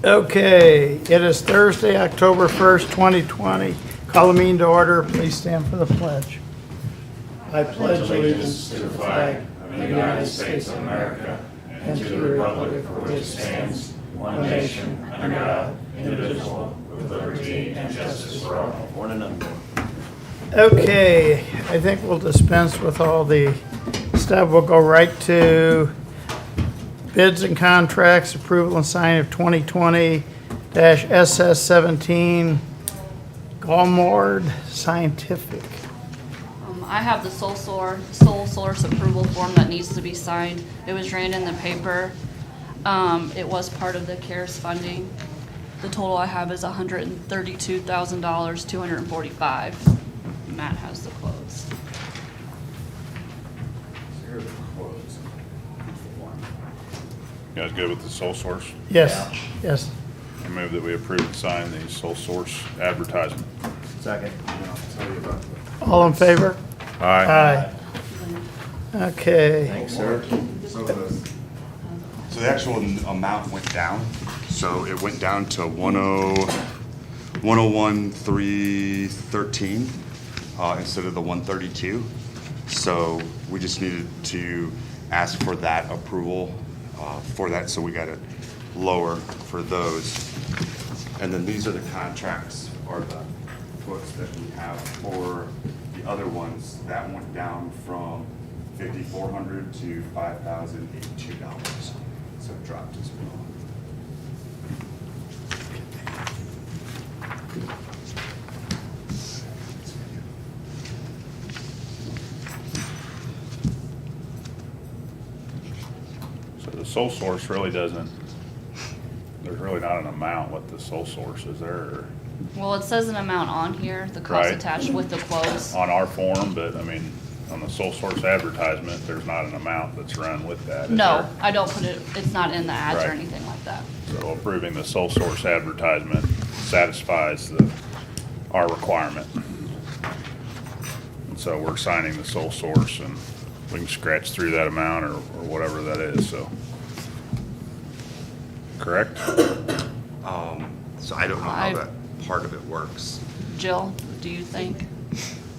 Okay, it is Thursday, October 1st, 2020. Call the meeting to order. Please stand for the pledge. I pledge allegiance to the flag of the United States of America and to the republic for which it stands, one nation, under God, indivisible, with liberty and justice for all. One and none. Okay, I think we'll dispense with all the stuff. We'll go right to bids and contracts, approval and signing of 2020-SS17 Galmord Scientific. I have the sole source approval form that needs to be signed. It was ran in the paper. It was part of the CARES funding. The total I have is $132,245. Matt has the quotes. Here are the quotes. You guys good with the sole source? Yes, yes. I move that we approve and sign the sole source advertisement. Second, and I'll tell you about the. All in favor? Aye. Okay, Thanks, sir. So the actual amount went down, so it went down to 101,313 instead of the 132. So we just needed to ask for that approval for that, so we got it lower for those. And then these are the contracts or the quotes that we have for the other ones. That went down from $5,400 to $5,082. So it dropped as well. So the sole source really doesn't, there's really not an amount what the sole source is there Well, it says an amount on here, the cost Right. attached with the quotes. on our form, but I mean, on the sole source advertisement, there's not an amount that's run with that. is No, there? I don't put it, it's not in the ads or Right. anything like that. So approving the sole source advertisement satisfies our requirement. And so we're signing the sole source and we can scratch through that amount or whatever that is, so. Correct? So I don't know how I- that part of it works. Jill, do you think?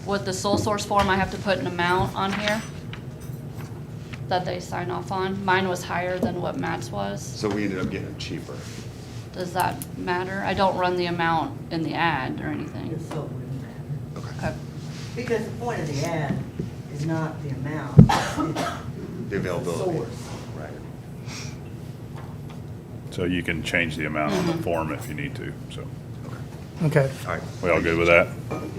With the sole source form, I have to put an amount on here that they sign off on. Mine was higher than what Matt's was. So we ended up getting it cheaper. Does that matter? I don't run the amount in the ad or anything. So it wouldn't matter. Okay. Okay. Because the point of the ad is not the amount, it's The availability. source. Right. So you can change the amount on the form if you need to, so. okay, All right. We all good with that?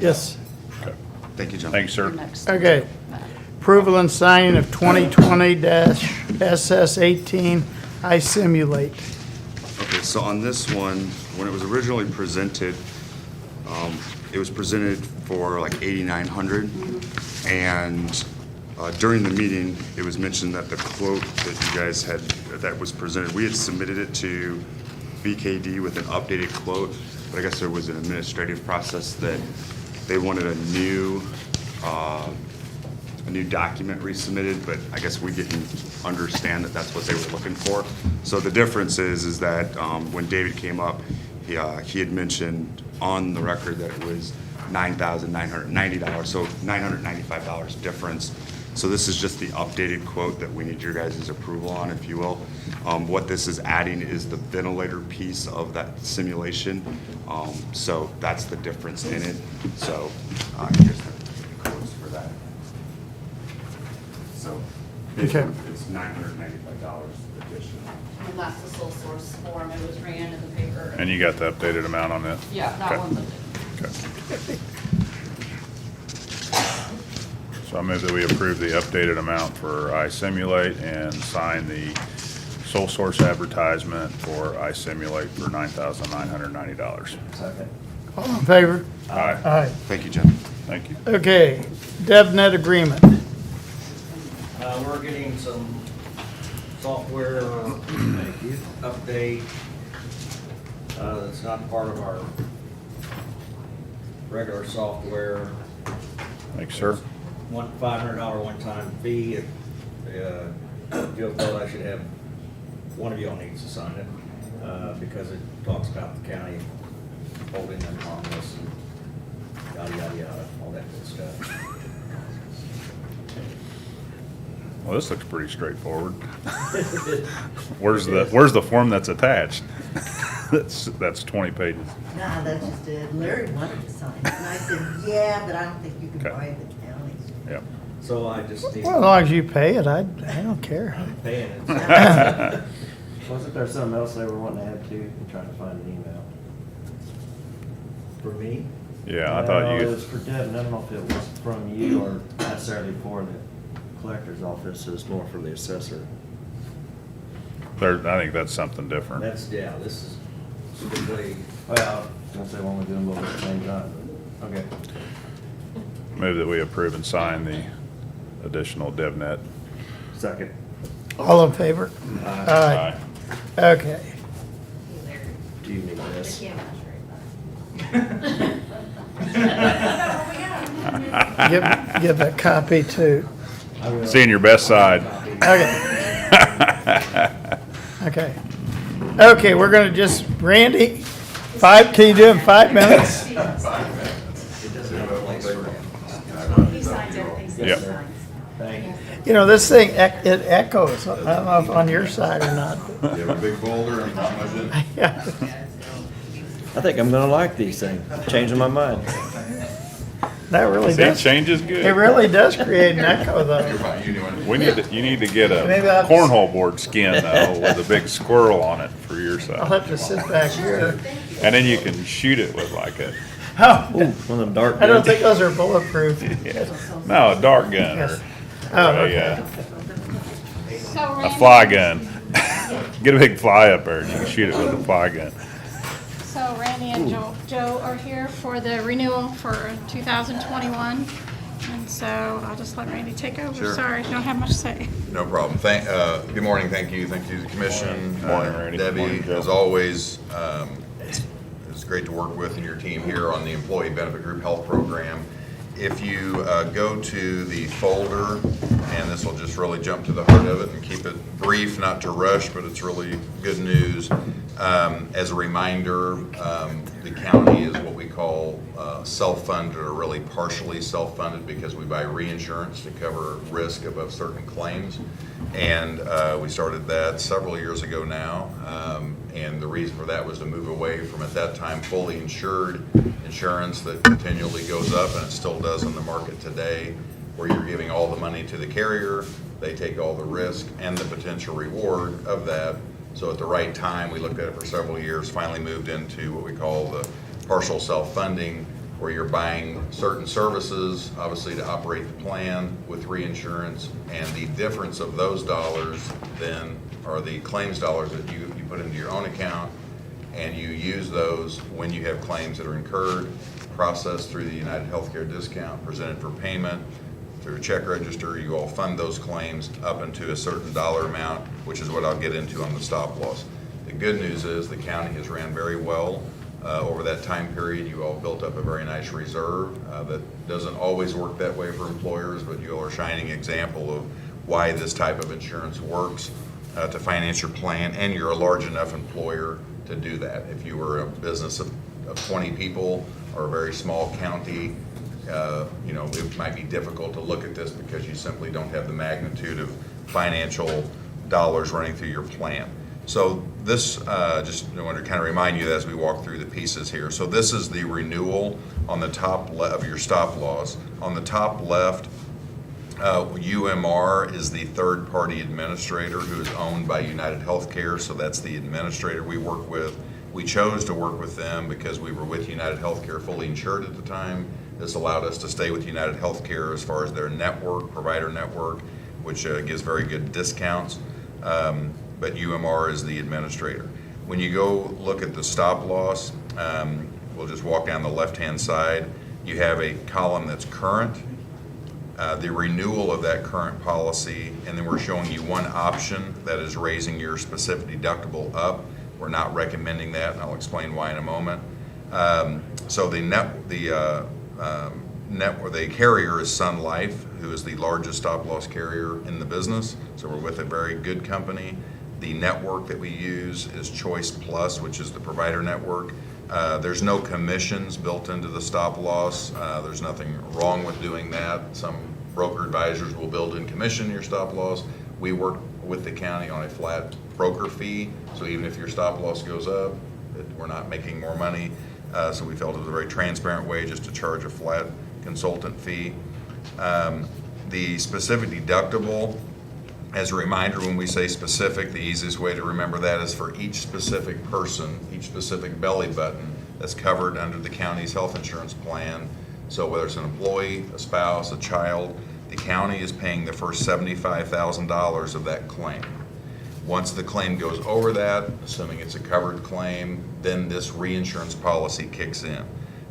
yes. Okay. Thank you, John. Thanks, sir. Next. Okay, Matt. approval and signing of 2020-SS18 iSimulate. Okay, so on this one, when it was originally presented, it was presented for like 8,900. And during the meeting, it was mentioned that the quote that you guys had, that was presented, we had submitted it to BKD with an updated quote, but I guess there was an administrative process that they wanted a new document resubmitted, but I guess we didn't understand that that's what they were looking for. So the difference is that when David came up, he had mentioned on the record that it was $9,990, so $995 difference. So this is just the updated quote that we need your guys' approval on, if you will. What this is adding is the ventilator piece of that simulation. So that's the difference in it. So you just have to get the quotes for that. So Okay. it's $995 additional. And that's the sole source form. It was ran in the paper. And you got the updated amount on that? Yeah, that Okay. one's a Okay. So I move that we approve the updated amount for iSimulate and sign the sole source advertisement for iSimulate for $9,990. Second. All in favor? Aye. Aye. Thank you, Jim. Thank you. Okay, DevNet agreement. We're getting some software update. It's not part of our regular software. Thanks, sir. $500 one-time fee. Joe felt I should have, one of y'all needs to sign it. because it talks about the county holding them harmless and yada, yada, yada, all that good stuff. Well, this looks pretty straightforward. Where's the form that's attached? That's 20 pages. Nah, that's just it. Larry wanted to sign it, and I said, yeah, but I don't think you can Okay. bribe the counties. Yep. So I just need Well, as long as you pay it, I don't care. paying it. Wasn't there something else they were wanting to add to? I'm trying to find an email. For me, Yeah, I thought No, it you, was for Devin. I don't know if it was from you or necessarily for the collector's office. It was more for the assessor. I think that's something different. that's, yeah, this is strictly, Well, I was gonna say when we do them both at the same time, but, okay. Move that we approve and sign the additional DevNet. Second. All in favor? Aye. Okay. Do you need this? Give a copy to, I will. Seeing your best side. okay. Okay, we're gonna just, Randy, can you do it in 5 minutes? It doesn't have a place for He signs everything. Yep. Thank you. You know, this thing, it echoes. I don't know if on your side or not. You have a big folder and not much in? Yeah. I think I'm gonna like these things. Changing my mind. That really See, does. change is good. It really does create an echo You're though. fine, you doing it. You need to get a Maybe I'll- cornhole board skin though, with a big squirrel on it for your I'll side. have to sit back here. And then you can shoot it with like a, Oh, One of them dark. I don't guns. think those are bulletproof. no, a dart gun or Yes. Oh, okay. a fly gun. Get a big fly up there and you can shoot it with a fly gun. So Randy and Joe are here for the renewal for 2021. And so I'll just let Randy take over. Sure. Sorry, don't have much to say. No problem. Good morning, thank you to the commission. Morning, Randy. Debbie, Morning, Joe. as always, it's great to work with and your team here on the Employee Benefit Group Health Program. If you go to the folder, and this will just really jump to the heart of it and keep it brief, not to rush, but it's really good news. As a reminder, the county is what we call self-funded or really partially self-funded because we buy reinsurance to cover risk above certain claims. And we started that several years ago now. And the reason for that was to move away from, at that time, fully insured insurance that continually goes up, and it still does in the market today, where you're giving all the money to the carrier, they take all the risk and the potential reward of that. So at the right time, we looked at it for several years, finally moved into what we call the partial self-funding, where you're buying certain services, obviously to operate the plan with reinsurance, and the difference of those dollars then are the claims dollars that you put into your own account, and you use those when you have claims that are incurred, processed through the United Healthcare discount, presented for payment through a check register. You all fund those claims up into a certain dollar amount, which is what I'll get into on the stop loss. The good news is the county has ran very well. Over that time period, you all built up a very nice reserve. That doesn't always work that way for employers, but you all are a shining example of why this type of insurance works to finance your plan, and you're a large enough employer to do that. If you were a business of 20 people or a very small county, it might be difficult to look at this because you simply don't have the magnitude of financial dollars running through your plan. So this, just wanted to kind of remind you that as we walk through the pieces here. So this is the renewal on the top of your stop loss. On the top left, UMR is the third-party administrator who is owned by United Healthcare, so that's the administrator we work with. We chose to work with them because we were with United Healthcare fully insured at the time. This allowed us to stay with United Healthcare as far as their network, provider network, which gives very good discounts. But UMR is the administrator. When you go look at the stop loss, we'll just walk down the left-hand side. You have a column that's current, the renewal of that current policy, and then we're showing you one option that is raising your specific deductible up. We're not recommending that, and I'll explain why in a moment. So the carrier is Sun Life, who is the largest stop loss carrier in the business. So we're with a very good company. The network that we use is Choice Plus, which is the provider network. There's no commissions built into the stop loss. There's nothing wrong with doing that. Some broker advisors will build in commission in your stop loss. We work with the county on a flat broker fee, so even if your stop loss goes up, we're not making more money. So we felt it was a very transparent way just to charge a flat consultant fee. The specific deductible, as a reminder, when we say specific, the easiest way to remember that is for each specific person, each specific belly button that's covered under the county's health insurance plan. So whether it's an employee, a spouse, a child, the county is paying the first $75,000 of that claim. Once the claim goes over that, assuming it's a covered claim, then this reinsurance policy kicks in.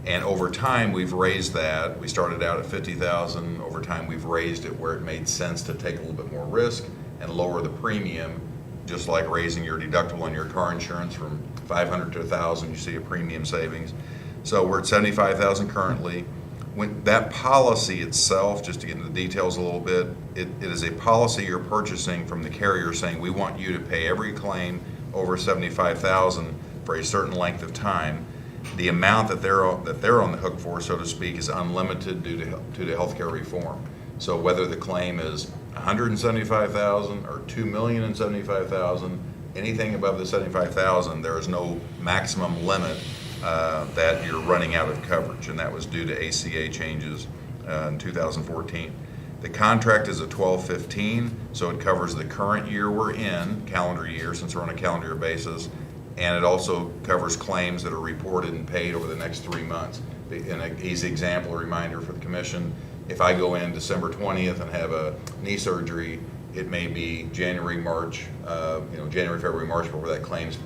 And over time, we've raised that. We started out at $50,000. Over time, we've raised it where it made sense to take a little bit more risk and lower the premium, just like raising your deductible on your car insurance from $500 to $1,000. You see a premium savings. So we're at $75,000 currently. When that policy itself, just to get into the details a little bit, it is a policy you're purchasing from the carrier saying we want you to pay every claim over $75,000 for a certain length of time. The amount that they're on the hook for, so to speak, is unlimited due to the healthcare reform. So whether the claim is $175,000 or $2,075,000, anything above the $75,000, there is no maximum limit that you're running out of coverage, and that was due to ACA changes in 2014. The contract is a 12-15, so it covers the current year we're in, calendar year, since we're on a calendar year basis, and it also covers claims that are reported and paid over the next 3 months. And an easy example, a reminder for the commission, if I go in December 20th and have a knee surgery, it may be January, March, January, February, March before that claim's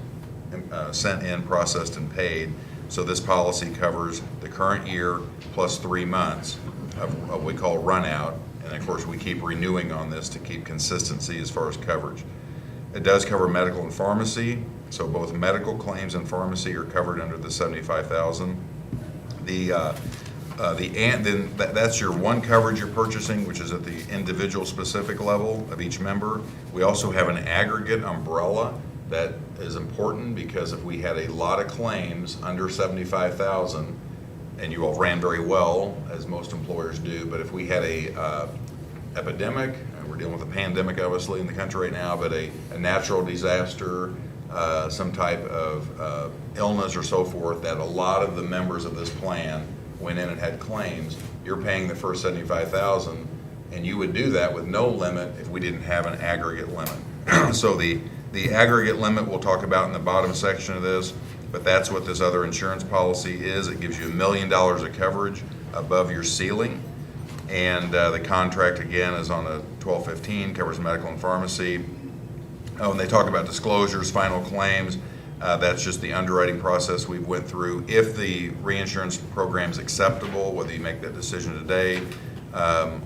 sent in, processed, and paid. So this policy covers the current year plus 3 months of what we call run out. And of course, we keep renewing on this to keep consistency as far as coverage. It does cover medical and pharmacy. So both medical claims and pharmacy are covered under the $75,000. That's your one coverage you're purchasing, which is at the individual specific level of each member. We also have an aggregate umbrella that is important because if we had a lot of claims under $75,000, and you all ran very well, as most employers do, but if we had a epidemic, and we're dealing with a pandemic obviously in the country right now, but a natural disaster, some type of illness or so forth, that a lot of the members of this plan went in and had claims, you're paying the first $75,000, and you would do that with no limit if we didn't have an aggregate limit. So the aggregate limit we'll talk about in the bottom section of this, but that's what this other insurance policy is. It gives you $1 million of coverage above your ceiling, and the contract again is on a 12-15, covers medical and pharmacy. Oh, and they talk about disclosures, final claims. That's just the underwriting process we've went through. If the reinsurance program is acceptable, whether you make that decision today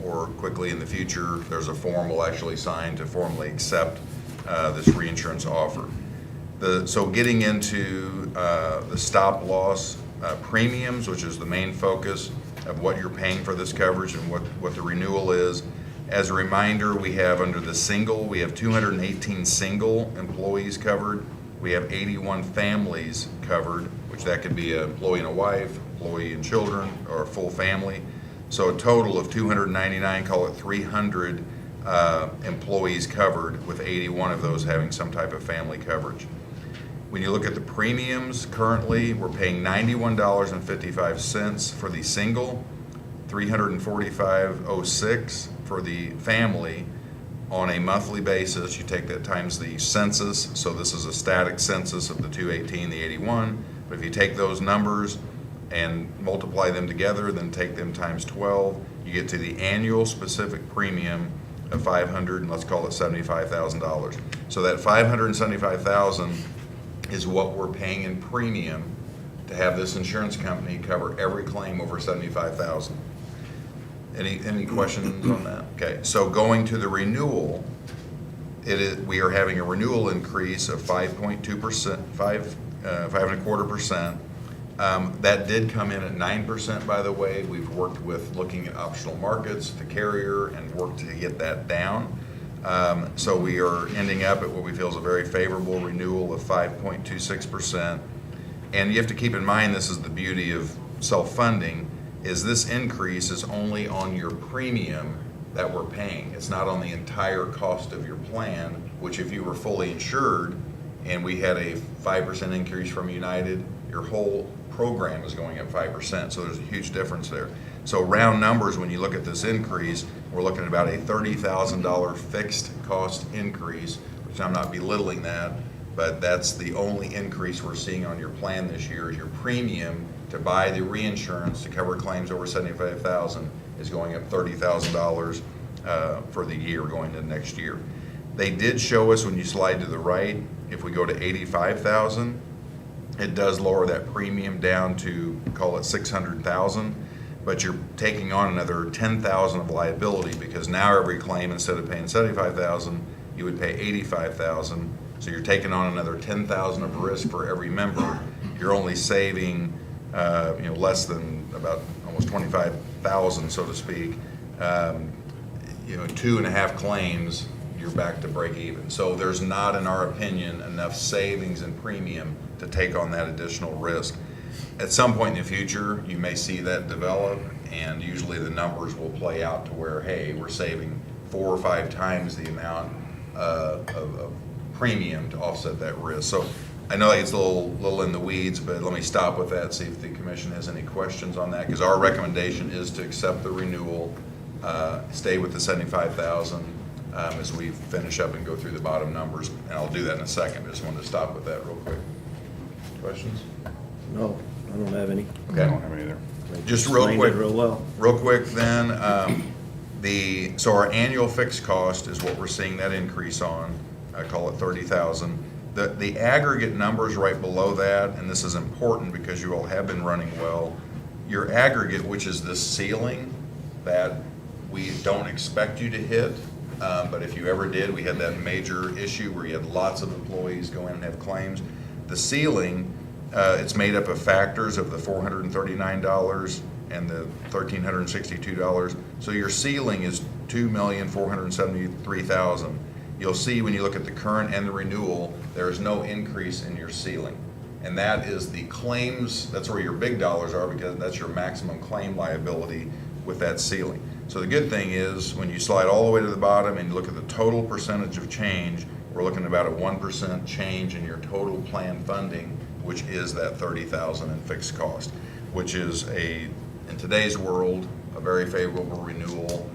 or quickly in the future, there's a form we'll actually sign to formally accept this reinsurance offer. So getting into the stop loss premiums, which is the main focus of what you're paying for this coverage and what the renewal is. As a reminder, we have under the single, we have 218 single employees covered. We have 81 families covered, which that could be an employee and a wife, employee and children, or a full family. So a total of 299, call it 300 employees covered, with 81 of those having some type of family coverage. When you look at the premiums, currently we're paying $91.55 for the single, $345.06 for the family on a monthly basis. You take that times the census, so this is a static census of the 218, the 81, but if you take those numbers and multiply them together, then take them times 12, you get to the annual specific premium of $500, and let's call it $75,000. So that $575,000 is what we're paying in premium to have this insurance company cover every claim over $75,000. Any questions on that? Okay, so going to the renewal, we are having a renewal increase of 5.2%, 5.25%. That did come in at 9%, by the way. We've worked with looking at optional markets, the carrier, and worked to get that down. So we are ending up at what we feel is a very favorable renewal of 5.26%. And you have to keep in mind, this is the beauty of self-funding, is this increase is only on your premium that we're paying. It's not on the entire cost of your plan, which if you were fully insured and we had a 5% increase from United, your whole program is going up 5%. So there's a huge difference there. So round numbers, when you look at this increase, we're looking at about a $30,000 fixed cost increase, which I'm not belittling that, but that's the only increase we're seeing on your plan this year. Is your premium to buy the reinsurance to cover claims over $75,000 is going up $30,000 for the year going into next year. They did show us when you slide to the right, if we go to $85,000, it does lower that premium down to, call it $600,000, but you're taking on another $10,000 of liability because now every claim, instead of paying $75,000, you would pay $85,000. So you're taking on another $10,000 of risk for every member. You're only saving, less than about almost $25,000, so to speak. 2.5 claims, you're back to break even. So there's not, in our opinion, enough savings and premium to take on that additional risk. At some point in the future, you may see that develop, and usually the numbers will play out to where, hey, we're saving 4 or 5 times the amount of premium to offset that risk. So I know it's a little in the weeds, but let me stop with that, see if the commission has any questions on that, because our recommendation is to accept the renewal, stay with the $75,000 as we finish up and go through the bottom numbers, and I'll do that in a second. I just wanted to stop with that real quick. Questions? No, I don't have any. I don't have any either. Just real Explained quick. it real well. Real quick then, so our annual fixed cost is what we're seeing that increase on. I call it 30,000. The aggregate numbers right below that, and this is important because you all have been running well, your aggregate, which is this ceiling that we don't expect you to hit, but if you ever did, we had that major issue where you had lots of employees go in and have claims. The ceiling, it's made up of factors of the $439 and the $1,362. So your ceiling is $2,473,000. You'll see when you look at the current and the renewal, there is no increase in your ceiling. And that is the claims, that's where your big dollars are, because that's your maximum claim liability with that ceiling. So the good thing is, when you slide all the way to the bottom and you look at the total percentage of change, we're looking at about a 1% change in your total plan funding, which is that $30,000 in fixed cost, which is in today's world, a very favorable renewal,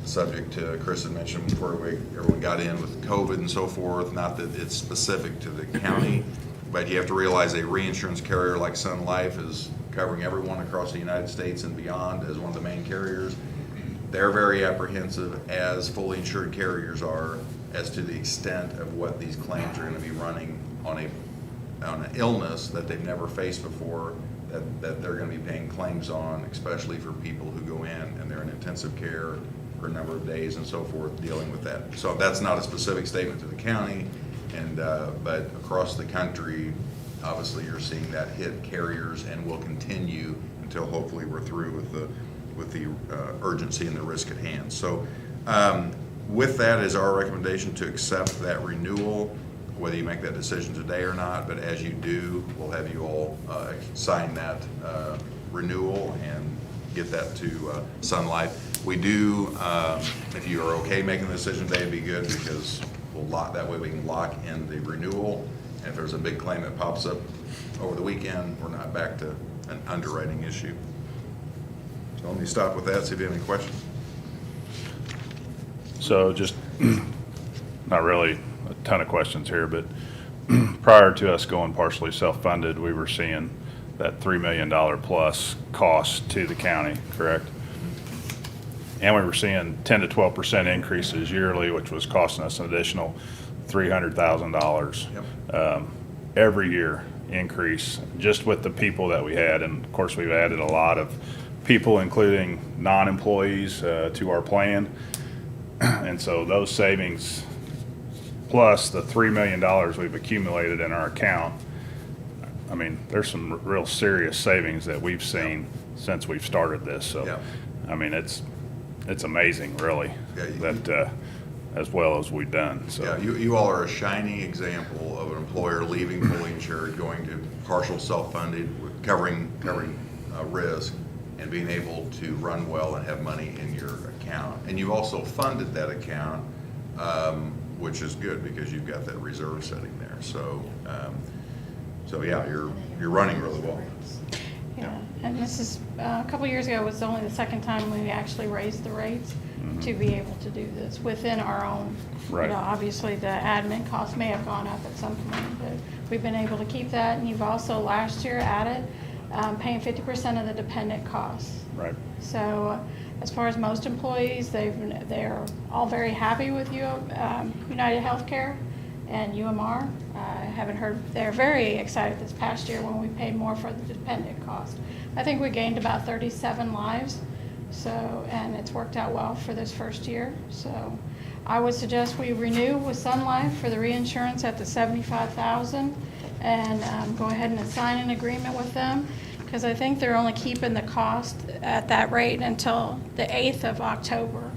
subject to, Chris had mentioned before everyone got in with COVID and so forth, not that it's specific to the county, but you have to realize a reinsurance carrier like Sun Life is covering everyone across the United States and beyond as one of the main carriers. They're very apprehensive, as fully insured carriers are, as to the extent of what these claims are going to be running on an illness that they've never faced before, that they're going to be paying claims on, especially for people who go in and they're in intensive care for a number of days and so forth, dealing with that. So that's not a specific statement to the county, but across the country, obviously you're seeing that hit carriers and will continue until hopefully we're through with the urgency and the risk at hand. So with that is our recommendation to accept that renewal, whether you make that decision today or not, but as you do, we'll have you all sign that renewal and get that to Sun Life. We do, if you are okay making the decision today, it'd be good, because that way we can lock in the renewal. And if there's a big claim that pops up over the weekend, we're not back to an underwriting issue. So let me stop with that, see if you have any questions. So just, not really a ton of questions here, but prior to us going partially self-funded, we were seeing that $3 million plus cost to the county, correct? And we were seeing 10 to 12% increases yearly, which was costing us an additional $300,000 every year increase, just with the people that we had. And of course, we've added a lot of people, including non-employees, to our plan. And so those savings, plus the $3 million we've accumulated in our account, I mean, there's some real serious savings that we've seen since we've started this. So, I mean, it's amazing, really, that as well as we've done, so. Yeah, you all are a shining example of an employer leaving fully insured, going to partial self-funded, with covering risk, and being able to run well and have money in your account. And you also funded that account, which is good because you've got that reserve sitting there. So, yeah, you're running really well. Yeah, and this is, a couple years ago was only the second time we actually raised the rates to be able to do this within our own. Right. You know, obviously, the admin costs may have gone up at some point, but we've been able to keep that. And you've also, last year, added paying 50% of the dependent costs. Right. So as far as most employees, they're all very happy with United Healthcare and UMR. I haven't heard, they're very excited this past year when we paid more for the dependent cost. I think we gained about 37 lives, so, and it's worked out well for this first year. So I would suggest we renew with Sun Life for the reinsurance at the $75,000 and go ahead and sign an agreement with them, because I think they're only keeping the cost at that rate until the 8th of October.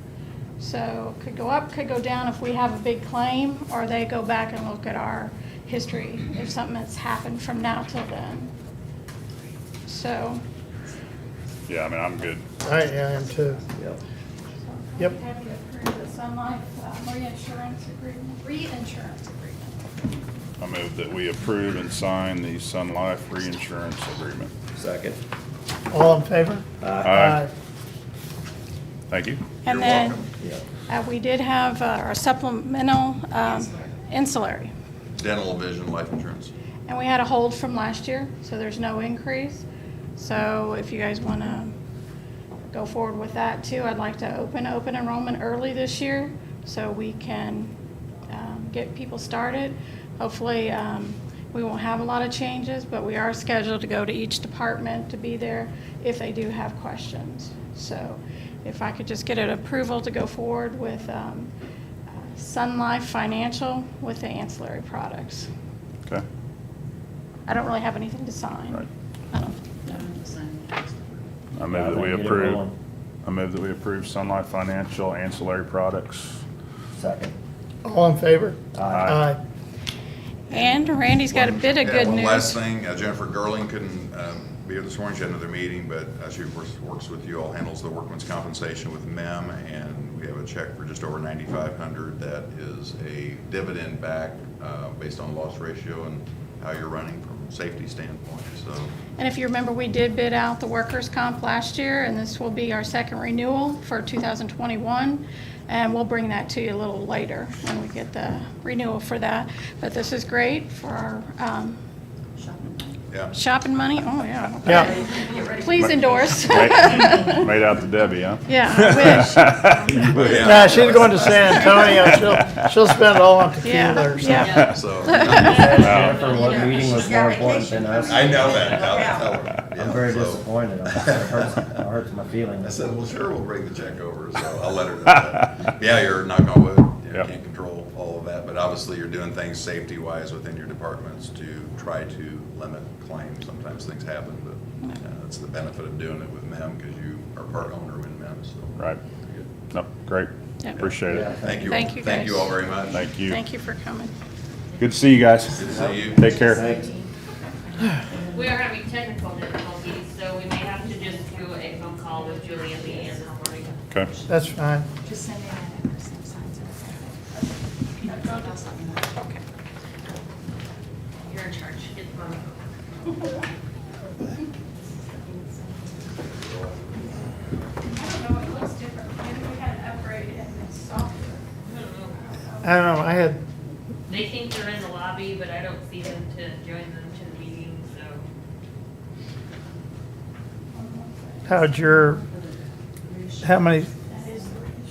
So could go up, could go down if we have a big claim, or they go back and look at our history if something that's happened from now till then. So. Yeah, I mean, I'm good. I am too. Yep. Yep. Have you approved the Sun Life reinsurance agreement? I move that we approve and sign the Sun Life reinsurance agreement. Second. All in favor? Aye. Thank you. And You're then welcome. we did have our supplemental ancillary. Dental, vision, life insurance. And we had a hold from last year, so there's no increase. So if you guys want to go forward with that too, I'd like to open enrollment early this year so we can get people started. Hopefully, we won't have a lot of changes, but we are scheduled to go to each department to be there if they do have questions. So if I could just get an approval to go forward with Sun Life Financial with the ancillary products. Okay. I don't really have anything to sign. Right. I don't. I move that we approve. I move that we approve Sun Life Financial ancillary products. Second. All in favor? Aye. And Randy's got a bit of good One news. last thing, Jennifer Gerling couldn't be here this morning, she had another meeting, but she of course works with you all, handles the workman's compensation with MEM, and we have a check for just over $9,500 that is a dividend back based on loss ratio and how you're running from a safety standpoint, so. And if you remember, we did bid out the workers' comp last year, and this will be our second renewal for 2021. And we'll bring that to you a little later when we get the renewal for that. But this is great for our Yeah. shopping money. Oh, yeah. Yeah. Please endorse. Made out to Debbie, huh? Yeah, I wish. But Yeah, she's going to San Antonio. She'll spend it all on Yeah, tequila or something. yeah. So, Jennifer, what meeting was more important than us? I know that. Yeah, I'm very so- disappointed. It hurts my I feelings. said, well, sure, we'll bring the check over, so I'll let her know that. Yeah, you're knock on wood, you Yep. can't control all of that, but obviously you're doing things safety-wise within your departments to try to limit claims. Sometimes things happen, but that's the benefit of doing it with MEM, because you are part owner in MEM, so. Right. No, great. Yep. Appreciate Yeah. it. Thank you. Thank you, Thank you guys. all very much. Thank you. Thank you for coming. Good to see you guys. Good to see you. Take care. Thanks. We are having technical difficulties, so we may have to just do a phone call with Julie at the end of the morning. Okay. That's fine. Just send me that and Sam signs it. Okay. You're in charge. Get the phone. I don't know, it looks different. Maybe we had an upgrade in the software. I don't know, I had, They think they're in the lobby, but I don't see them to join them to the meeting, so. how many,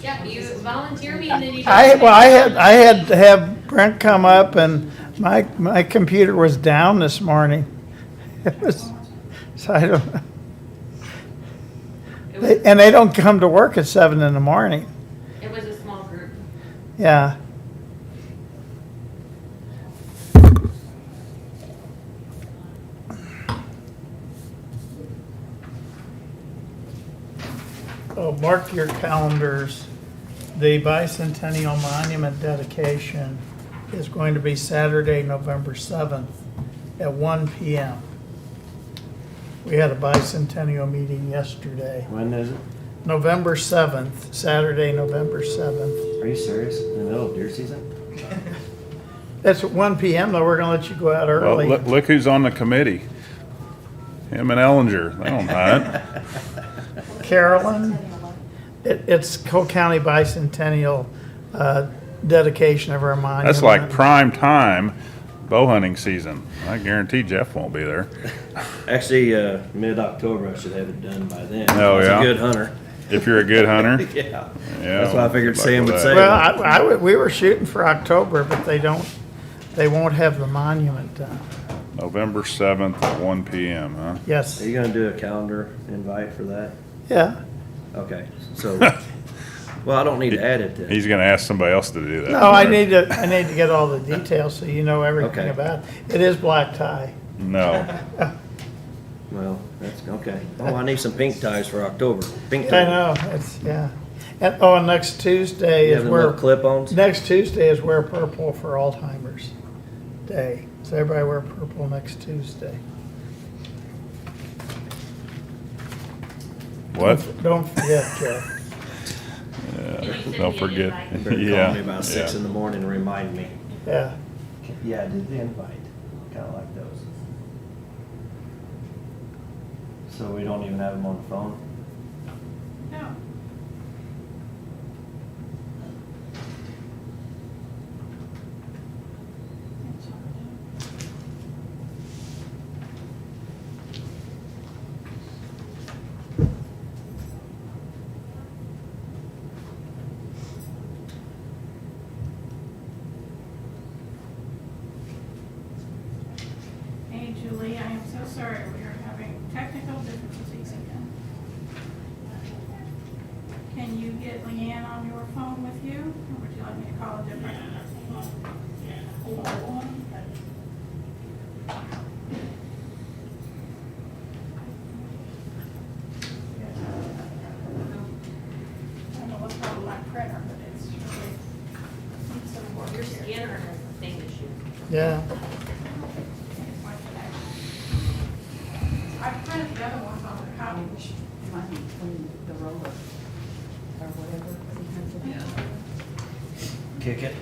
Yeah, you volunteer me and then you. I had to have Brent come up and my computer was down this morning. It was, so I don't, and they don't come to work at 7 in the morning. It was a small group. Yeah. Oh, mark your calendars. The Bicentennial Monument dedication is going to be Saturday, November 7th at 1 PM. We had a bicentennial meeting yesterday. When is it? November 7th, Saturday, November 7th. Are you serious? In the middle of deer season? It's at 1 PM, though. We're gonna let you go out Well, early. look who's on the committee. Him and Ellinger, they don't hunt. Carolyn, it's Cole County Bicentennial dedication of our monument. That's like prime time bow hunting season. I guarantee Jeff won't be there. Actually, mid-October, I should have it done by then. Oh, I was yeah? a good hunter. If you're a good hunter. Yeah. Yeah, That's why I figured good luck Sam with would that. say. Well, we were shooting for October, but they won't have the monument done. November 7th at 1 PM, huh? Yes, Are you gonna do a calendar invite for that? yeah. Okay, so, well, I don't need to add it then. He's gonna ask somebody else to do that. No, I need to get all the details so you know everything Okay. about it. It is black tie. No. Well, that's, okay. Oh, I need some pink ties for October. Pink I tie. know, it's, yeah. And next Tuesday You is have enough where, clip-ons? next Tuesday is wear purple for Alzheimer's Day. So everybody wear purple next Tuesday. What? Don't forget, Jeff. Can you send Don't me an forget. invite? Better Yeah, call me about 6 yeah. in the morning and remind me. Yeah. Yeah, I did the invite. Kinda like those. So we don't even have them on the phone? No. Hey, Julie, I am so sorry. We are having technical difficulties again. Can you get Leanne on your phone with you, or would you like me to call a different? I don't know what's wrong with my printer, but it's really, needs some work Your here. scanner has the same issue. Yeah. I printed the other ones on the copy machine. Might be between the roller or whatever. Kick it.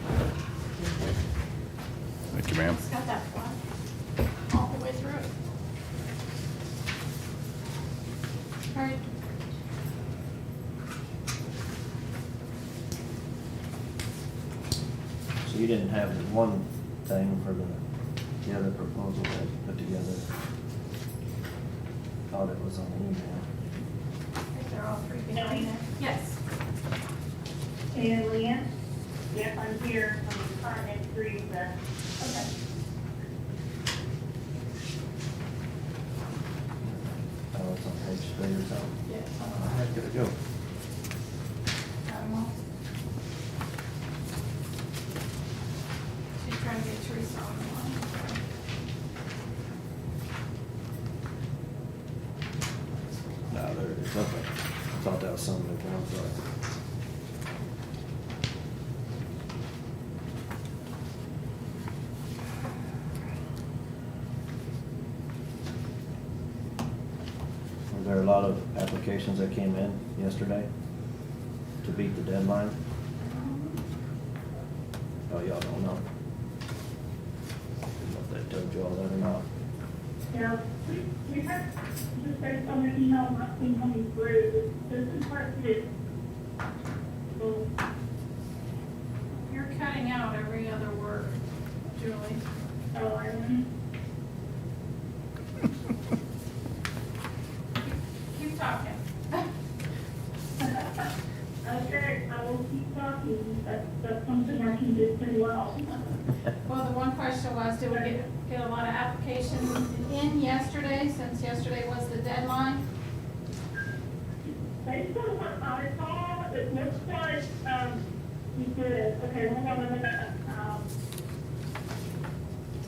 Thank you, ma'am. It's got that one all the way through it. All right. So you didn't have the one thing for the other proposal that you put together? Thought it was on the email. I think they're all three behind there. Yes. And Leanne? Yep, I'm here, I'm trying to agree that. Okay. Oh, it's on page 3 or something? Yes. How did it go? Got 'em all. She's trying to get Teresa on the line. No, there it is, okay. I thought that was something that one, so. Were there a lot of applications that came in yesterday to beat the deadline? Oh, y'all don't know? Didn't know if they told you all that or not. Yeah, we had, just based on the email not being coming through, this is part two. So, You're cutting out every other word, Julie. so I'm, Keep talking. okay, I will keep talking, that's something I can do pretty well. Well, the one question was, did we get a lot of applications in yesterday, since yesterday was the deadline? Based on what I saw, it looks like, you did, okay, hold on a minute,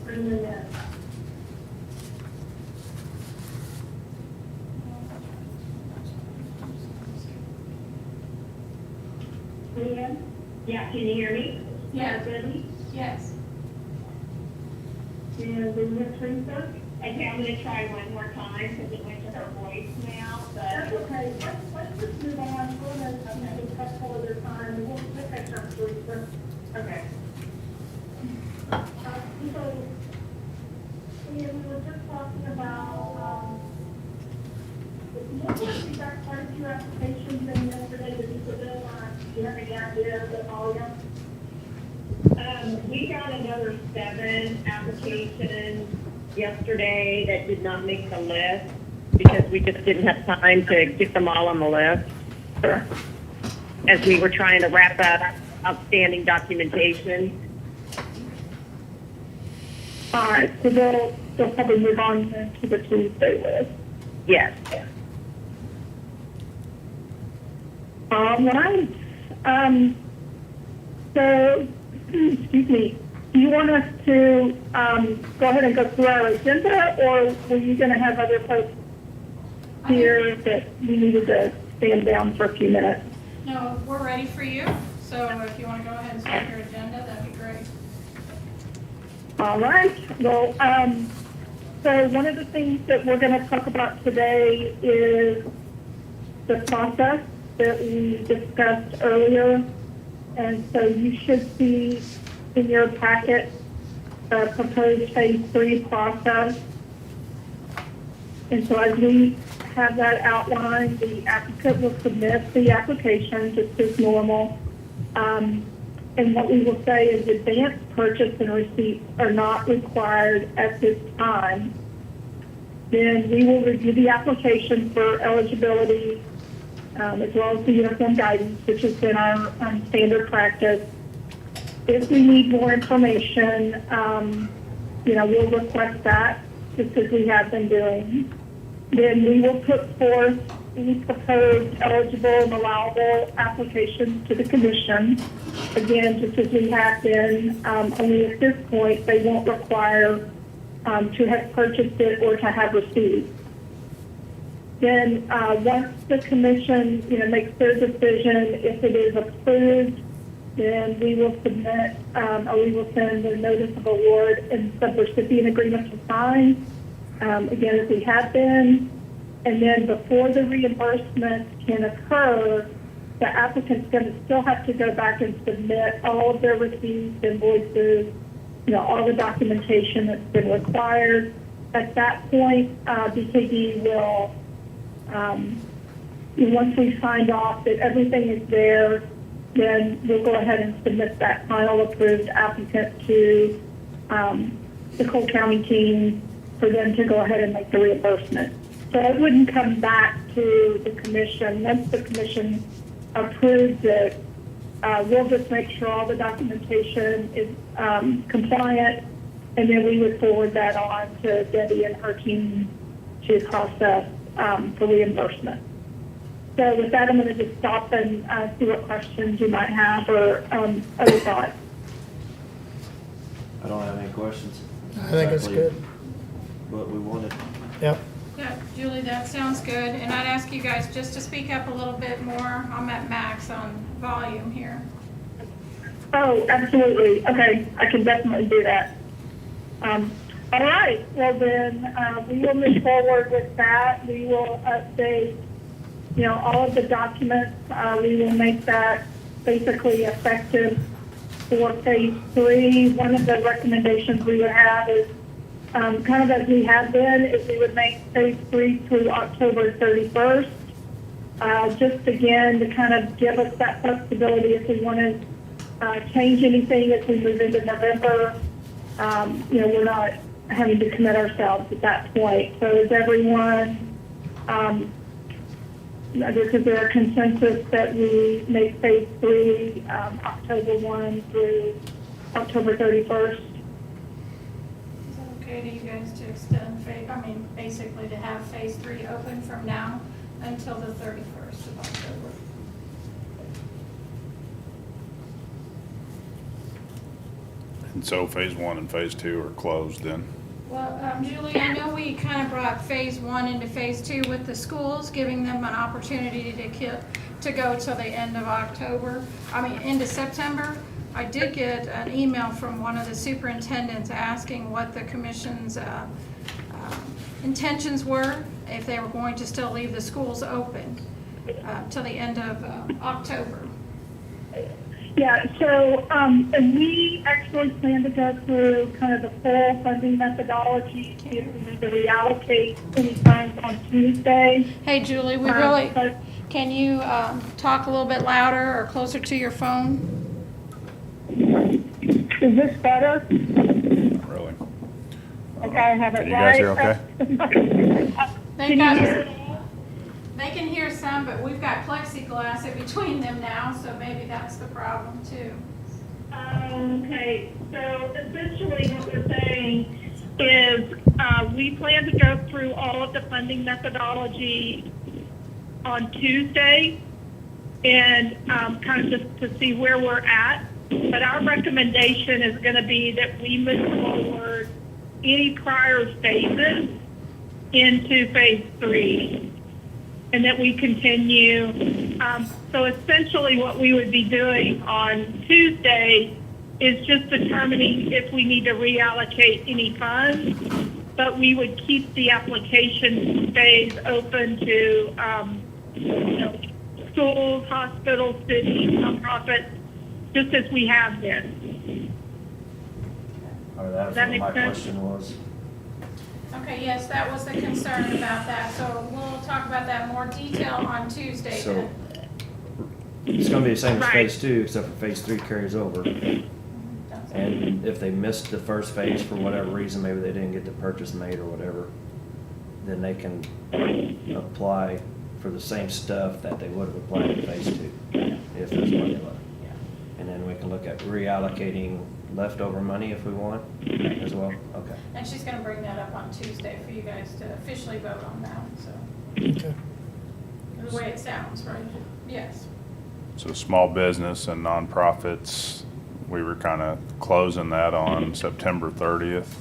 bring them in. Leanne? Yeah, can you hear me? Yeah. Debbie? Yes. And then Miss Teresa? Okay, I'm gonna try one more time because it went to her voicemail, but. That's okay, let's just move on, we're gonna, I'm having a couple of their time, and we'll catch up, Teresa. Okay. So, we were just talking about, looks like we got quite a few applications in yesterday, did you put them on, do you have any idea of the volume? We got another 7 applications yesterday that did not make the list because we just didn't have time to get them all on the list. As we were trying to wrap up outstanding documentation. All right, so they'll probably move on to the Tuesday list. Yes. All right. So, excuse me, do you want us to go ahead and go through our agenda, or were you going to have other folks here that we needed to stand down for a few minutes? No, we're ready for you, so if you want to go ahead and start your agenda, that'd be great. All right. Well, so one of the things that we're going to talk about today is the process that we discussed earlier. And so you should see in your packet the proposed phase 3 process. And so as we have that outlined, the applicant will submit the application just as normal. And what we will say is advance purchase and receipts are not required at this time. Then we will review the application for eligibility, as well as the uniform guidance, which has been our standard practice. If we need more information, we'll request that, just as we have been doing. Then we will put forth the proposed eligible and allowable applications to the commission. Again, just as we have been, only at this point, they won't require to have purchased it or to have received. Then once the commission, makes their decision, if it is approved, then we will submit, or we will send a notice of award and subrecipient agreement to sign, again, as we have been. And then before the reimbursement can occur, the applicant's going to still have to go back and submit all of their receipts, invoices, all the documentation that's been required. At that point, BKD will, once we've signed off that everything is there, then we'll go ahead and submit that final approved applicant to the Cole County team for them to go ahead and make the reimbursement. So it wouldn't come back to the commission. Once the commission approves it, we'll just make sure all the documentation is compliant, and then we would forward that on to Debbie and her team to process for reimbursement. So with that, I'm going to just stop and see what questions you might have or other thoughts. I don't have any questions. I think it's good. What we wanted. Yep. Yeah, Julie, that sounds good, and I'd ask you guys just to speak up a little bit more. I'm at max on volume here. Oh, absolutely. Okay, I can definitely do that. All right. Well, then we will move forward with that. We will update, all of the documents. We will make that basically effective for phase 3. One of the recommendations we would have is kind of as we have been, is we would make phase 3 through October 31st. Just again, to kind of give us that flexibility if we want to change anything as we move into November. We're not having to commit ourselves at that point. So is everyone, is there a consensus that we make phase 3 October 1 through October 31st? Is that okay to you guys to extend basically to have phase 3 open from now until the 31st of October? And so phase 1 and phase 2 are closed then? Well, Julie, I know we kind of brought phase 1 into phase 2 with the schools, giving them an opportunity to to go till the end of October, end of September. I did get an email from one of the superintendents asking what the commission's intentions were, if they were going to still leave the schools open till the end of October. Yeah, so, and we actually plan to go through kind of the full funding methodology, see if we need to reallocate any funds on Tuesday. Hey, Julie, can you talk a little bit louder or closer to your phone? Is this better? Not really. Okay, I have it Can you guys right. hear okay? They can hear some, but we've got plexiglass in between them now, so maybe that's the problem too. Okay, so essentially what we're saying is we plan to go through all of the funding methodology on Tuesday and kind of just to see where we're at. But our recommendation is going to be that we move forward any prior phases into phase 3 and that we continue. So essentially what we would be doing on Tuesday is just determining if we need to reallocate any funds, but we would keep the application phase open to schools, hospitals, cities, nonprofits, just as we have been. Or that's Does that what make my sense? question was. Okay, yes, that was the concern about that, so we'll talk about that in more detail on Tuesday So then. it's gonna be the same as Right. phase 2, except for phase 3 carries over. And if they missed the first phase for whatever reason, maybe they didn't get the purchase made or whatever, then they can apply for the same stuff that they would have applied in phase 2, if there's money left. And then we can look at reallocating leftover money if we want as well. Okay. And she's gonna bring that up on Tuesday for you guys to officially vote on that, so, Okay. the way it sounds, right? Yes. So small business and nonprofits, we were kind of closing that on September 30th,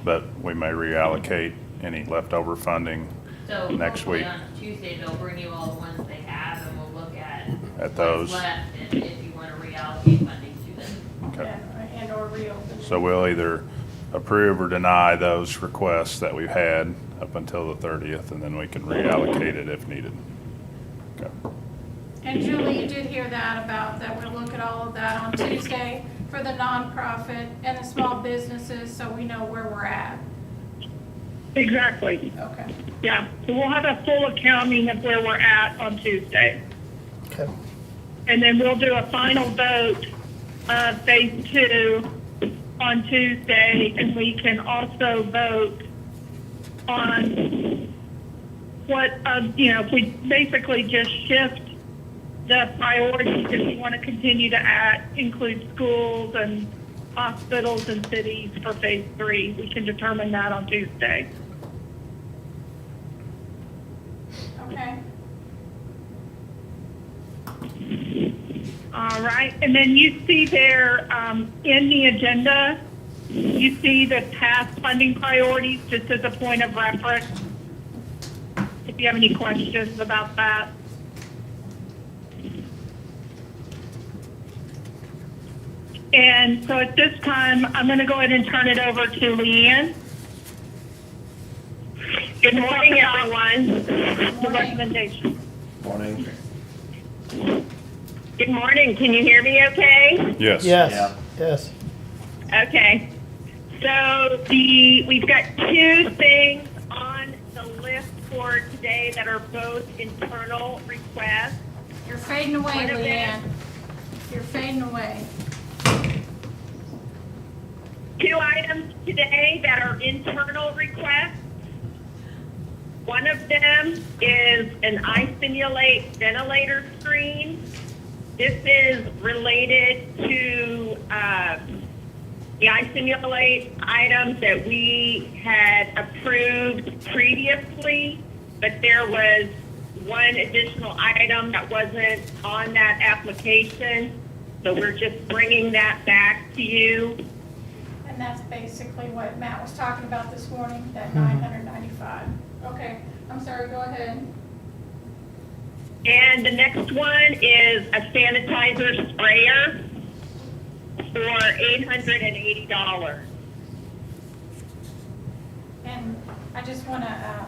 but we may reallocate any leftover funding So next hopefully week on Tuesday, they'll bring you all the ones they have and we'll look at at those. what's left and if you want to reallocate funding to them. Okay. And or reopen. So we'll either approve or deny those requests that we've had up until the 30th, and then we can reallocate it if needed. Okay. And Julie, you did hear that about, that we'll look at all of that on Tuesday for the nonprofit and the small businesses, so we know where we're at. Exactly. Okay. Yeah, so we'll have a full accounting of where we're at on Tuesday. Okay. And then we'll do a final vote of phase 2 on Tuesday, and we can also vote on what, if we basically just shift the priorities, if we want to continue to include schools and hospitals and cities for phase 3. We can determine that on Tuesday. Okay. All right, and then you see there in the agenda, you see the past funding priorities just as a point of reference. If you have any questions about that. And so at this time, I'm going to go ahead and turn it over to Leanne. Good morning, everyone. The recommendation. Morning. Good morning. Can you hear me okay? Yes. Yes, Yeah. yes. Okay. So we've got 2 things on the list for today that are both internal requests. You're fading away, One of Leanne. them- You're fading away. 2 items today that are internal requests. One of them is an iSimulate ventilator screen. This is related to the iSimulate items that we had approved previously, but there was one additional item that wasn't on that application. So we're just bringing that back to you. And that's basically what Matt was talking about this morning, that $995. Okay, I'm sorry, go ahead. And the next one is a sanitizer sprayer for $880. And I just want to,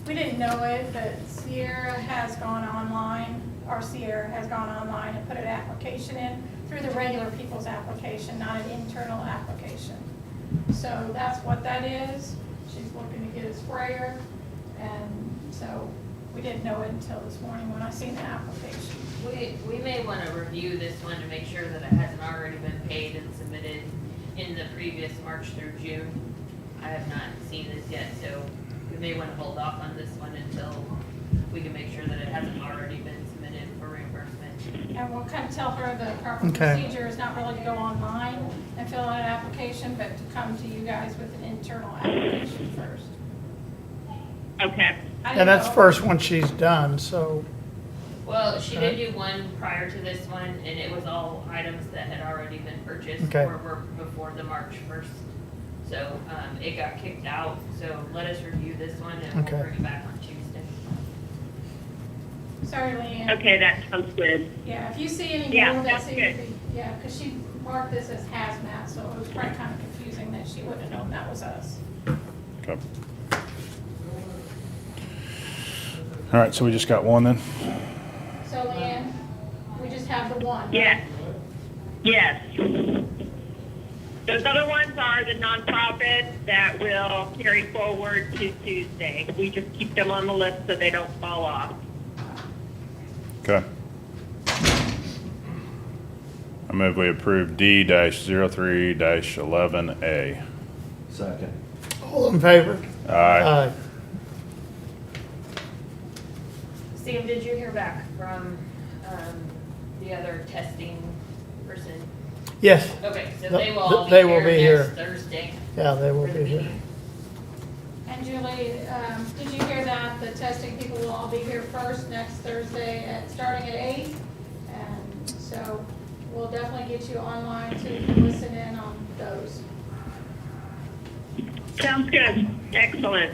we didn't know it, but Sierra has gone online, or Sierra has gone online and put an application in through the regular people's application, not an internal application. So that's what that is. She's looking to get a sprayer, and so we didn't know it until this morning when I seen the application. We may want to review this one to make sure that it hasn't already been paid and submitted in the previous March through June. I have not seen this yet, so we may want to hold off on this one until we can make sure that it hasn't already been submitted for reimbursement. And we'll kind of tell her the proper Okay. procedure is not really to go online and fill out an application, but to come to you guys with an internal application first. Okay. I didn't And that's know- the first one she's done, so, Well, she did do one prior to this one, and it was all items that had already been purchased Okay. or were before the March 1st. So it got kicked out, so let us review this one and Okay. we'll bring it back on Tuesday. Sorry, Leanne. Okay, that sounds good. Yeah, if you see any Yeah, more that that's seem to good. be, yeah, because she marked this as hazmat, so it was probably kind of confusing that she wouldn't have known that was us. Okay. All right, so we just got one then? So Leanne, we just have the one. right? Yes. Yes. Those other ones are the nonprofits that will carry forward to Tuesday. We just keep them on the list so they don't fall off. Okay. I move we approve D-03-11A. Second. all in favor? Aye. Sam, did you hear back from the other testing person? Yes, Okay, so Th- they will all they be will here be here. next Thursday. yeah, they will for the be here. meeting. And Julie, did you hear that the testing people will all be here first next Thursday starting at 8? And so we'll definitely get you online so you can listen in on those. Sounds good. Excellent.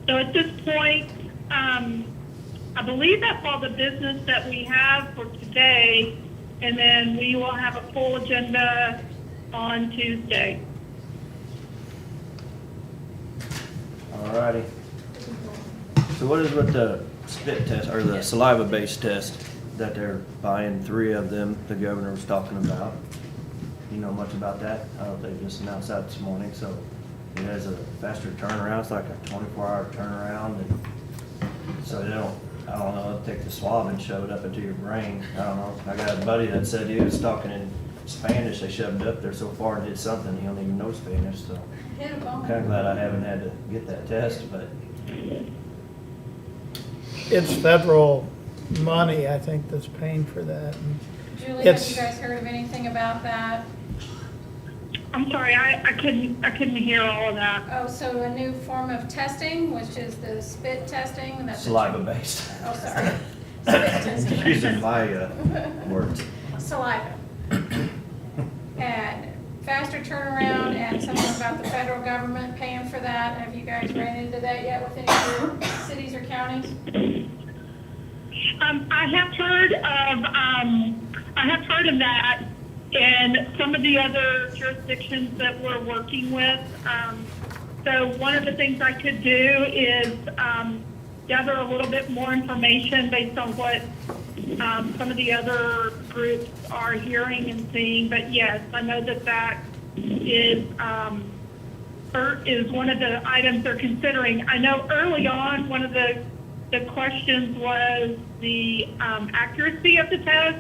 So at this point, I believe that's all the business that we have for today, and then we will have a full agenda on Tuesday. Alrighty. So what is with the spit test, or the saliva-based test that they're buying 3 of them, the governor was talking about? You know much about that? They just announced that this morning, so it has a faster turnaround, it's like a 24-hour turnaround, and so they don't, I don't know, take the swab and shove it up into your brain, I don't know. I got a buddy that said he was talking in Spanish, they shoved it up there so far and did something, he don't even know Spanish, so. Hit a bone. Kinda glad I haven't had to get that test, but It's federal money, I think, that's paying for that. Julie, have It's- you guys heard of anything about that? I'm sorry, I couldn't hear all of that. Oh, so a new form of testing, which is the spit testing? that's- saliva-based. Oh, sorry. Spit testing. Using my words. Saliva. And faster turnaround and something about the federal government paying for that. Have you guys ran into that yet with any of your cities or counties? I have heard of that, and some of the other jurisdictions that we're working with. So one of the things I could do is gather a little bit more information based on what some of the other groups are hearing and seeing. But yes, I know that is one of the items they're considering. I know early on, one of the questions was the accuracy of the test,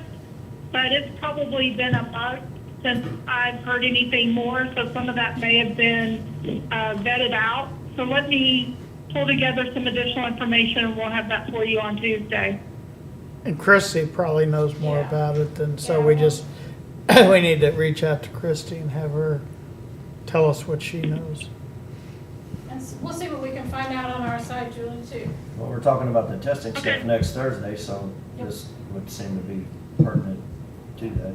but it's probably been a month since I've heard anything more, so some of that may have been vetted out. So let me pull together some additional information, and we'll have that for you on Tuesday. And Christie probably knows more Yeah. about it than, so Yeah. we just, we need to reach out to Christie and have her tell us what she knows. And we'll see what we can find out on our side, Julie, too. Well, we're talking about the testing stuff Okay. next Thursday, so Yep. this would seem to be pertinent to that.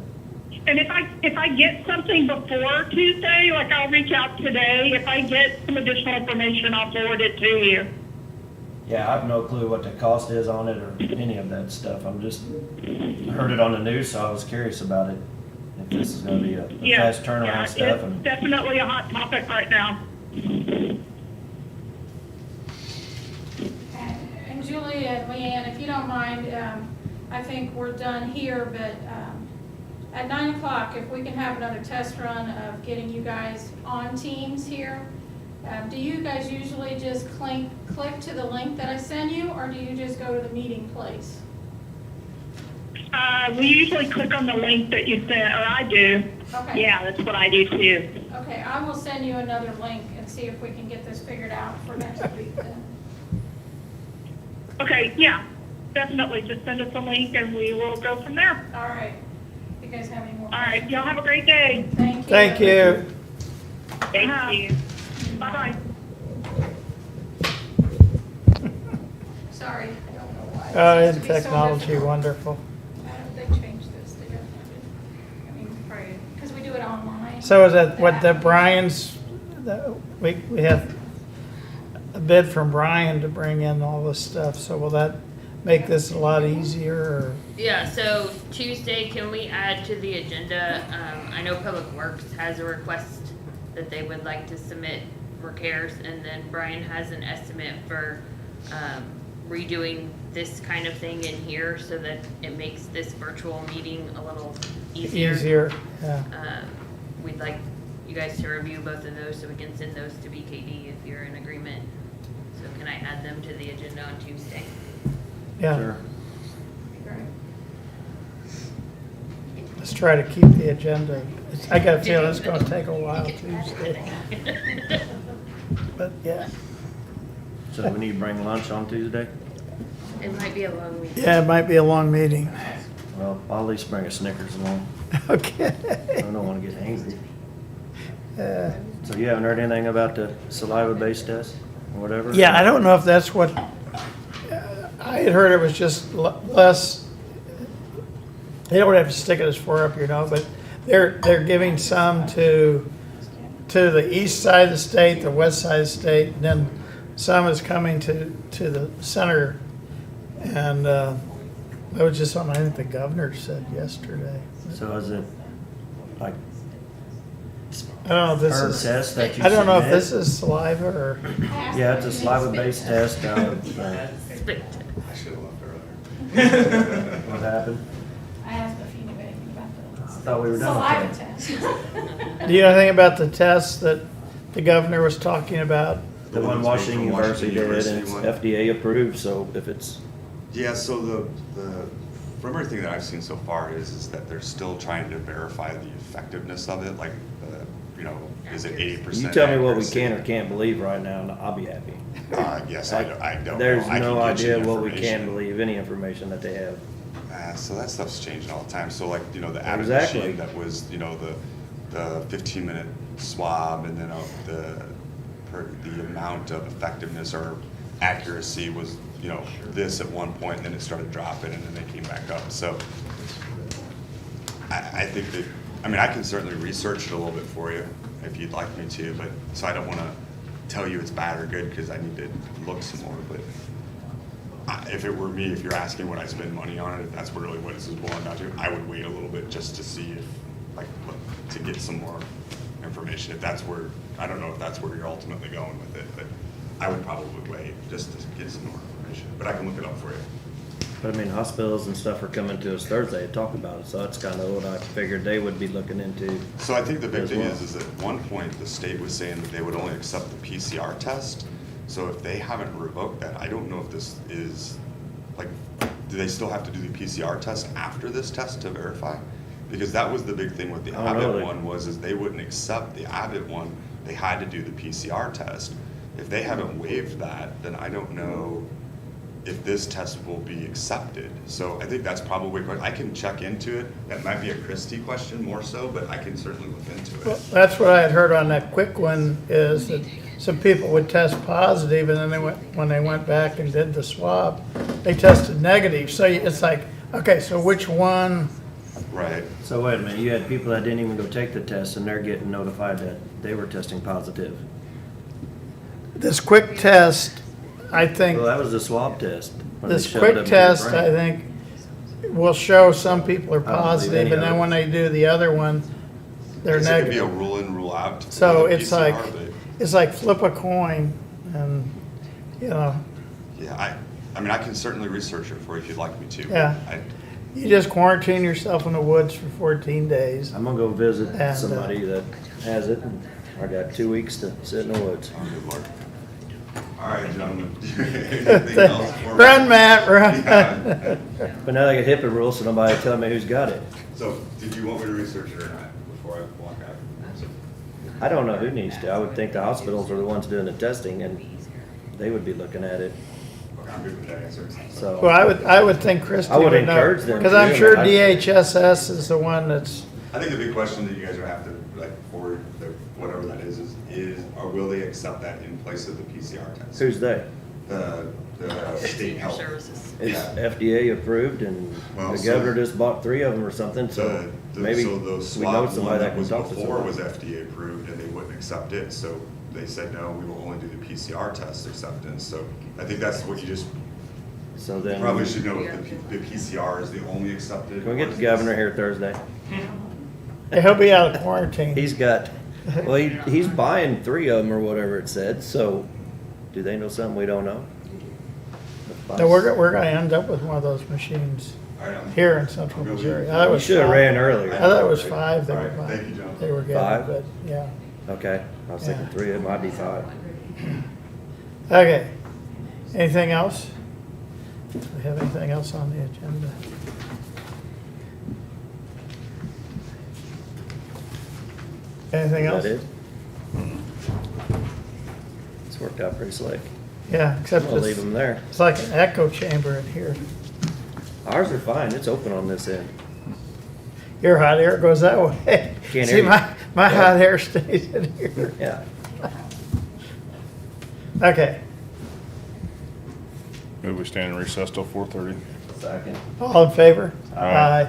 And if I get something before Tuesday, like I'll reach out today. If I get some additional information, I'll forward it to you. Yeah, I have no clue what the cost is on it or any of that stuff. I'm just, heard it on the news, so I was curious about it. If this is gonna be a Yeah, fast turnaround yeah, stuff it's and, definitely a hot topic right now. And Julie and Leanne, if you don't mind, I think we're done here, but at 9 o'clock, if we can have another test run of getting you guys on Teams here, do you guys usually just click to the link that I send you, or do you just go to the meeting place? We usually click on the link that you sent, or I do. Okay. Yeah, that's what I do too. Okay, I will send you another link and see if we can get this figured out for next week then. Okay, yeah, definitely. Just send us a link and we will go from there. All right. You guys have any more? All right, y'all have a great day. Thank you. Thank you. Thank you. Bye-bye. Sorry, I don't know why. This Oh, has isn't to be so technology difficult. wonderful? I don't, they changed this, they definitely did. I mean, probably, because we do it online. So is that what the Brian's, we have a bid from Brian to bring in all this stuff, so will that make this a lot easier, or? Yeah, so Tuesday, can we add to the agenda, I know Public Works has a request that they would like to submit repairs, and then Brian has an estimate for, redoing this kind of thing in here so that it makes this virtual meeting a little easier. Easier, yeah. We'd like you guys to review both of those so we can send those to BKD if you're in agreement. So can I add them to the agenda on Tuesday? Yeah, sure. Great. let's try to keep the agenda. I got a feeling it's gonna take a while Tuesday, but yeah. So we need to bring lunch on Tuesday? It might be a long week. Yeah, it might be a long meeting. Well, I'll at least bring a Snickers along. I Okay. don't wanna get angry. So you haven't heard anything about the saliva-based test or whatever? yeah, I don't know if that's what, I had heard it was just less, they don't have to stick it as far up, but they're giving some to the east side of the state, the west side of the state, and then some is coming to the center. And that was just something I think the governor said yesterday. So is it like I don't know if this per is, test that you I don't know if submit? this is saliva or, Yeah, it's a saliva-based test out of, Spit. what happened? I asked if you knew anything about I thought we the were done with saliva that. test. do you know anything about the test that the governor was talking about? The one one's Washington from University did, Washington and it's University FDA approved, so if it's, Yeah, so the from everything that I've seen so far is that they're still trying to verify the effectiveness of it, like, is it 80%? you tell me what we can or can't believe right now, and I'll be happy. Yes, I don't know. There's I no can get you idea what we information. can believe, any information that they have. So that stuff's changing all the time. So like, the Abbott Exactly. machine that was, the 15-minute swab, and then the amount of effectiveness or accuracy was, this at one point, and then it started dropping, and then they came back up. So I think that, I can certainly research it a little bit for you if you'd like me to, but, so I don't want to tell you it's bad or good, because I need to look some more, but if it were me, if you're asking what I spend money on it, if that's really what this is boiling down to, I would wait a little bit just to see if, to get some more information. If that's where, I don't know if that's where you're ultimately going with it, but I would probably wait just to get some more information, but I can look it up for you. But hospitals and stuff are coming to us Thursday to talk about it, so that's kind of what I figured they would be looking into. So I think the big as thing well. is at one point, the state was saying that they would only accept the PCR test. So if they haven't revoked that, I don't know if this is, do they still have to do the PCR test after this test to verify? Because that was the big thing with the I don't know. Abbott one is they wouldn't accept the Abbott one. They had to do the PCR test. If they haven't waived that, then I don't know if this test will be accepted. So I think that's probably, I can check into it. That might be a Christie question more so, but I can certainly look into Well, it. that's what I had heard on that quick one, is that some people would test positive, and then when they went back and did the swab, they tested negative. So it's like, okay, so which one Right. So wait a minute, you had people that didn't even go take the test and they're getting notified that they were testing positive. This quick test, I think, Well, that was the swab test. when they this shoved it quick up your test, brain. I think, will show some people are believe positive, any and of then it. when they do the other one, they're It could be a negative. rule in, rule out. So with the it's like, PCR, but- it's like flip a coin, and, you know, Yeah, I mean, I can certainly research it for you if you'd like me to. Yeah. I- you just quarantine yourself in the woods for 14 days. I'm gonna go visit And, somebody that has it, and I got 2 weeks to sit in the woods. Oh, good Lord. All right, gentlemen. Anything else for me? Run, Matt, run. Yeah. But now they got HIPAA rules, so nobody tell me who's got it. So, did you want me to research it or not before I walk out? I don't know who needs to. I would think the hospitals are the ones doing the testing, and they would be looking at it, Okay, I'm good with that answer. so. Well, I would think Christie I would would know. encourage them Because to, I'm sure I- DHSS is the one that's, I think the big question that you guys are gonna have to, like, for the, whatever that is, or will they accept that in place of the PCR test? Who's they? The state Senior health. services. It's Yeah. FDA approved, and Well, the so- governor just bought 3 of them or something, so maybe So the we know swab one somebody that that can was talk to before was somebody. FDA approved and they wouldn't accept it, so they said, no, we will only do the PCR test acceptance, so I think that's what you just, So you then, probably can should know if the PCR is the only accepted. we get the governor here Thursday? he'll be out of quarantine. He's got, well, he's buying 3 of them or whatever it said, so do they know something we don't know? No, we're gonna end up with one of those machines All right, I'm- here in central I'm Missouri. gonna I thought it You was should have 5. ran I earlier. thought it was 5 they All were right, buying. thank you, John. They were getting, 5? but, yeah. Okay, I was thinking Yeah. 3, it might be 5. Okay. Anything else? Do we have anything else on the agenda? Anything Is else? that it? It's worked out pretty slick. Yeah, I'm except gonna leave it's, them there. it's like an echo chamber in here. Ours are fine, it's open on this end. Your hot air goes that way. Can't See, hear you. my hot air stays in here. Yeah. Okay. Move we stand in recess till 4:30. Second. All in favor? Aye.